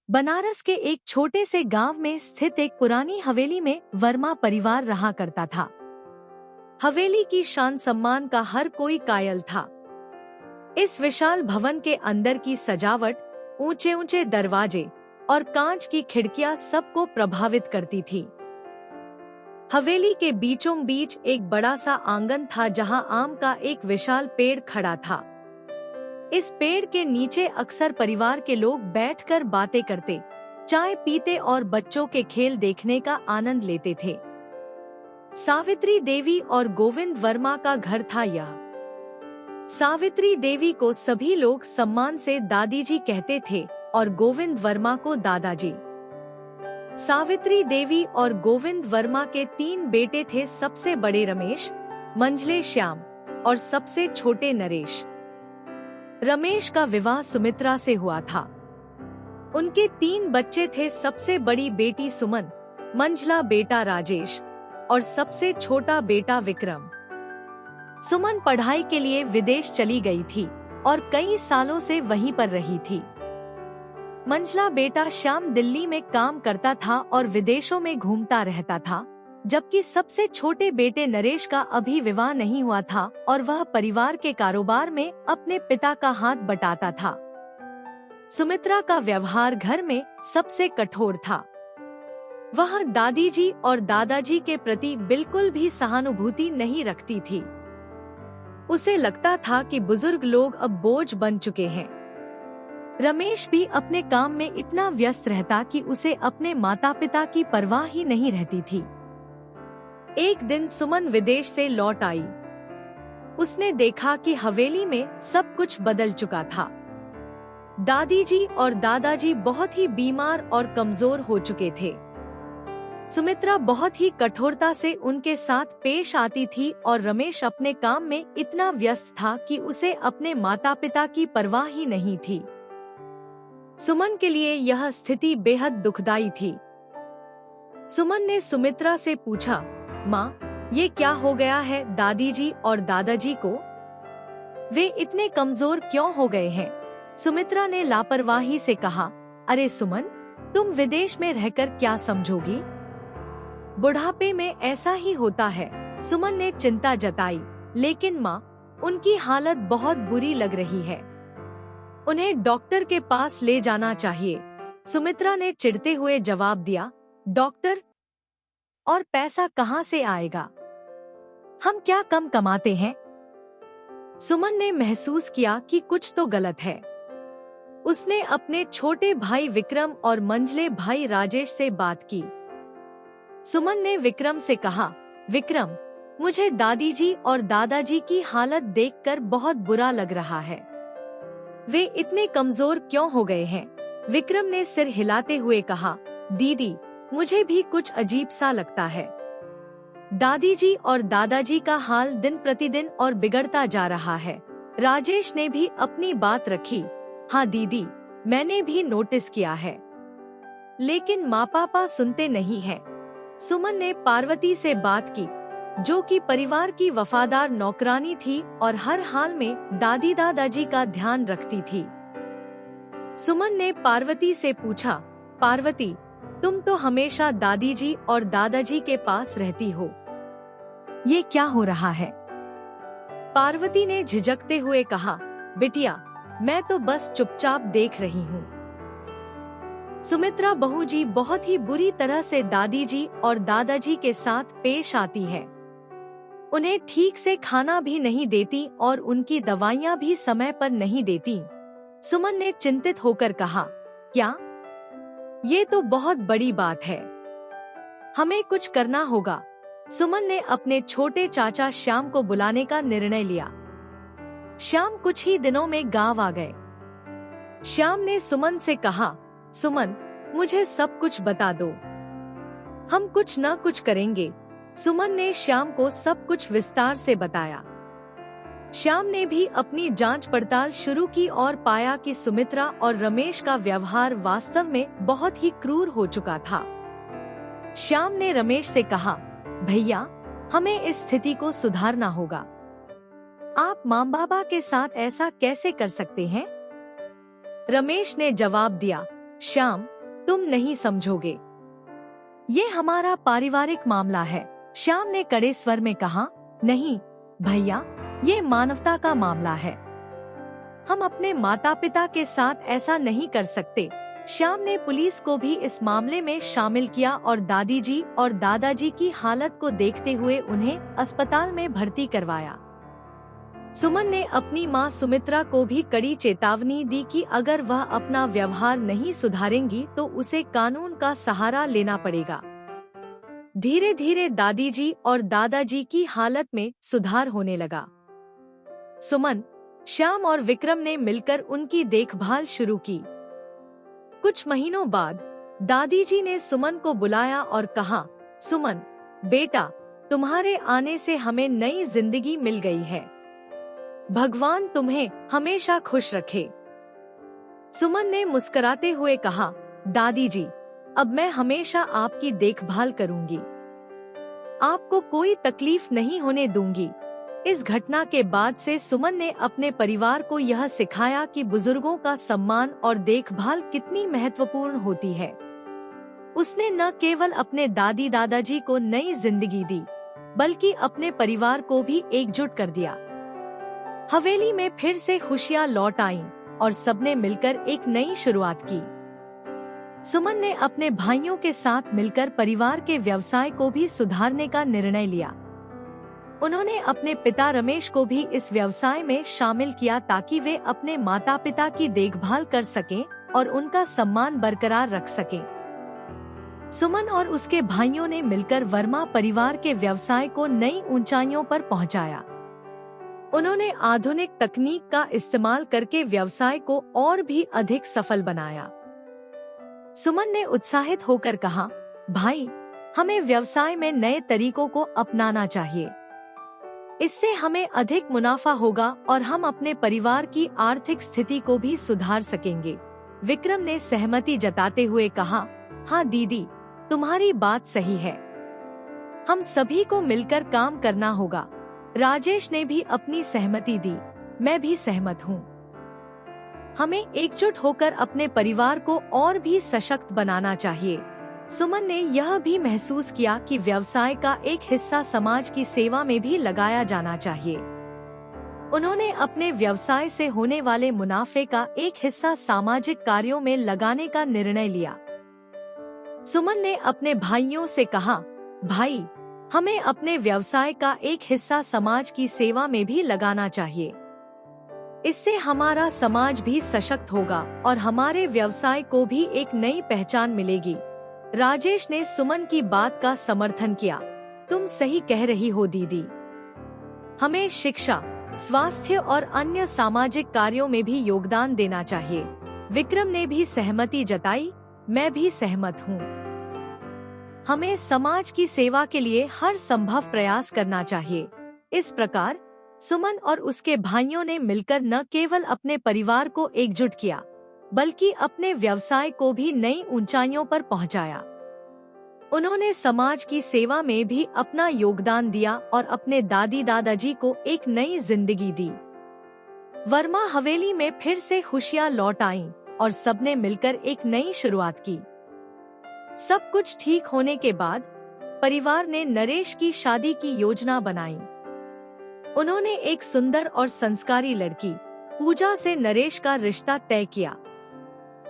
बनारस के एक छोटे से गांव में स्थित एक पुरानी हवेली में वर्मा परिवार रहा करता था। हवेली की शान सम्मान का हर कोई कायल था। इस विशाल भवन के अंदर की सजावट, ऊंचे ऊंचे दरवाजे और कांच की खिड़कियां सबको प्रभावित करती थी। हवेली के बीचों बीच एक बड़ा सा आंगन था जहां आम का एक विशाल पेड़ खड़ा था। इस पेड़ के नीचे अक्सर परिवार के लोग बैठकर बातें करते, चाय पीते और बच्चों के खेल देखने का आनंद लेते थे। सावित्री देवी और गोविंद वर्मा का घर था यह। सावित्री देवी को सभी लोग सम्मान से दादी जी कहते थे और गोविंद वर्मा को दादाजी। सावित्री देवी और गोविंद वर्मा के 3 बेटे थे, सबसे बड़े रमेश, मंझले श्याम और सबसे छोटे नरेश। रमेश का विवाह सुमित्रा से हुआ था। उनके 3 बच्चे थे, सबसे बड़ी बेटी सुमन, मंझला बेटा राजेश और सबसे छोटा बेटा विक्रम। सुमन पढ़ाई के लिए विदेश चली गई थी और कई सालों से वहीं पर रही थी। मंझला बेटा श्याम दिल्ली में काम करता था और विदेशों में घूमता रहता था, जबकि सबसे छोटे बेटे नरेश का अभी विवाह नहीं हुआ था और वह परिवार के कारोबार में अपने पिता का हाथ बटाता था। सुमित्रा का व्यवहार घर में सबसे कठोर था। वह दादी जी और दादाजी के प्रति बिल्कुल भी सहानुभूति नहीं रखती थी। उसे लगता था कि बुजुर्ग लोग अब बोझ बन चुके हैं। रमेश भी अपने काम में इतना व्यस्त रहता कि उसे अपने माता पिता की परवाह ही नहीं रहती थी। एक दिन सुमन विदेश से लौट आई। उसने देखा कि हवेली में सब कुछ बदल चुका था। दादी जी और दादाजी बहुत ही बीमार और कमजोर हो चुके थे। सुमित्रा बहुत ही कठोरता से उनके साथ पेश आती थी और रमेश अपने काम में इतना व्यस्त था कि उसे अपने माता पिता की परवाह ही नहीं थी। सुमन के लिए यह स्थिति बेहद दुखदाई थी। सुमन ने सुमित्रा से पूछा, माँ, ये क्या हो गया है दादी जी और दादाजी को? वे इतने कमजोर क्यों हो गए हैं? सुमित्रा ने लापरवाही से कहा, अरे सुमन, तुम विदेश में रहकर क्या समझोगी? बुढ़ापे में ऐसा ही होता है। सुमन ने चिंता जताई, लेकिन माँ, उनकी हालत बहुत बुरी लग रही है। उन्हें डॉक्टर के पास ले जाना चाहिए। सुमित्रा ने चिढ़ते हुए जवाब दिया, डॉक्टर? और पैसा कहाँ से आएगा? हम क्या कम कमाते हैं? सुमन ने महसूस किया कि कुछ तो गलत है। उसने अपने छोटे भाई विक्रम और मंझले भाई राजेश से बात की। सुमन ने विक्रम से कहा, विक्रम, मुझे दादी जी और दादाजी की हालत देखकर बहुत बुरा लग रहा है। वे इतने कमजोर क्यों हो गए हैं? विक्रम ने सिर हिलाते हुए कहा, दीदी, मुझे भी कुछ अजीब सा लगता है। दादी जी और दादाजी का हाल दिन प्रतिदिन और बिगड़ता जा रहा है। राजेश ने भी अपनी बात रखी, हाँ दीदी, मैंने भी नोटिस किया है। लेकिन माँ पापा सुनते नहीं हैं। सुमन ने पार्वती से बात की, जो कि परिवार की वफादार नौकरानी थी और हर हाल में दादी दादाजी का ध्यान रखती थी। सुमन ने पार्वती से पूछा, पार्वती, तुम तो हमेशा दादी जी और दादाजी के पास रहती हो, ये क्या हो रहा है? पार्वती ने झिझकते हुए कहा, बिटिया, मैं तो बस चुपचाप देख रही हूँ। सुमित्रा बहू जी बहुत ही बुरी तरह से दादी जी और दादाजी के साथ पेश आती है। उन्हें ठीक से खाना भी नहीं देती और उनकी दवाइयाँ भी समय पर नहीं देती। सुमन ने चिंतित होकर कहा, क्या? ये तो बहुत बड़ी बात है। हमें कुछ करना होगा। सुमन ने अपने छोटे चाचा श्याम को बुलाने का निर्णय लिया। श्याम कुछ ही दिनों में गांव आ गए। श्याम ने सुमन से कहा, सुमन, मुझे सब कुछ बता दो। हम कुछ न कुछ करेंगे। सुमन ने श्याम को सब कुछ विस्तार से बताया। श्याम ने भी अपनी जांच पड़ताल शुरू की और पाया कि सुमित्रा और रमेश का व्यवहार वास्तव में बहुत ही क्रूर हो चुका था। श्याम ने रमेश से कहा, भैया, हमें इस स्थिति को सुधारना होगा। आप माँ बाबा के साथ ऐसा कैसे कर सकते हैं? रमेश ने जवाब दिया, श्याम, तुम नहीं समझोगे, ये हमारा पारिवारिक मामला है। श्याम ने कड़े स्वर में कहा, नहीं भैया, ये मानवता का मामला है। हम अपने माता पिता के साथ ऐसा नहीं कर सकते। श्याम ने पुलिस को भी इस मामले में शामिल किया और दादी जी और दादाजी की हालत को देखते हुए उन्हें अस्पताल में भर्ती करवाया। सुमन ने अपनी मां सुमित्रा को भी कड़ी चेतावनी दी कि अगर वह अपना व्यवहार नहीं सुधारेंगी तो उसे कानून का सहारा लेना पड़ेगा। धीरे धीरे दादी जी और दादाजी की हालत में सुधार होने लगा। सुमन, श्याम और विक्रम ने मिलकर उनकी देखभाल शुरू की। कुछ महीनों बाद दादी जी ने सुमन को बुलाया और कहा, सुमन बेटा, तुम्हारे आने से हमें नई जिंदगी मिल गई है। भगवान तुम्हें हमेशा खुश रखे। सुमन ने मुस्कुराते हुए कहा, दादी जी, अब मैं हमेशा आपकी देखभाल करूंगी, आपको कोई तकलीफ नहीं होने दूंगी। इस घटना के बाद से सुमन ने अपने परिवार को यह सिखाया कि बुजुर्गों का सम्मान और देखभाल कितनी महत्वपूर्ण होती है। उसने न केवल अपने दादी दादाजी को नई जिंदगी दी, बल्कि अपने परिवार को भी एकजुट कर दिया। हवेली में फिर से खुशियां लौट आईं और सबने मिलकर एक नई शुरुआत की। सुमन ने अपने भाइयों के साथ मिलकर परिवार के व्यवसाय को भी सुधारने का निर्णय लिया। उन्होंने अपने पिता रमेश को भी इस व्यवसाय में शामिल किया ताकि वे अपने माता पिता की देखभाल कर सकें और उनका सम्मान बरकरार रख सकें। सुमन और उसके भाइयों ने मिलकर वर्मा परिवार के व्यवसाय को नई ऊंचाइयों पर पहुंचाया। उन्होंने आधुनिक तकनीक का इस्तेमाल करके व्यवसाय को और भी अधिक सफल बनाया। सुमन ने उत्साहित होकर कहा, भाई, हमें व्यवसाय में नए तरीकों को अपनाना चाहिए। इससे हमें अधिक मुनाफा होगा और हम अपने परिवार की आर्थिक स्थिति को भी सुधार सकेंगे। विक्रम ने सहमति जताते हुए कहा, हाँ दीदी, तुम्हारी बात सही है, हम सभी को मिलकर काम करना होगा। राजेश ने भी अपनी सहमति दी, मैं भी सहमत हूँ। हमें एकजुट होकर अपने परिवार को और भी सशक्त बनाना चाहिए। सुमन ने यह भी महसूस किया कि व्यवसाय का एक हिस्सा समाज की सेवा में भी लगाया जाना चाहिए। उन्होंने अपने व्यवसाय से होने वाले मुनाफे का एक हिस्सा सामाजिक कार्यों में लगाने का निर्णय लिया। सुमन ने अपने भाइयों से कहा, भाई, हमें अपने व्यवसाय का एक हिस्सा समाज की सेवा में भी लगाना चाहिए। इससे हमारा समाज भी सशक्त होगा और हमारे व्यवसाय को भी एक नई पहचान मिलेगी। राजेश ने सुमन की बात का समर्थन किया, तुम सही कह रही हो दीदी, हमें शिक्षा, स्वास्थ्य और अन्य सामाजिक कार्यों में भी योगदान देना चाहिए। विक्रम ने भी सहमति जताई, मैं भी सहमत हूँ। हमें समाज की सेवा के लिए हर संभव प्रयास करना चाहिए। इस प्रकार सुमन और उसके भाइयों ने मिलकर न केवल अपने परिवार को एकजुट किया, बल्कि अपने व्यवसाय को भी नई ऊंचाइयों पर पहुंचाया। उन्होंने समाज की सेवा में भी अपना योगदान दिया और अपने दादी दादाजी को एक नई जिंदगी दी। वर्मा हवेली में फिर से खुशियां लौट आईं और सबने मिलकर एक नई शुरुआत की। सब कुछ ठीक होने के बाद परिवार ने नरेश की शादी की योजना बनाई। उन्होंने एक सुंदर और संस्कारी लड़की पूजा से नरेश का रिश्ता तय किया।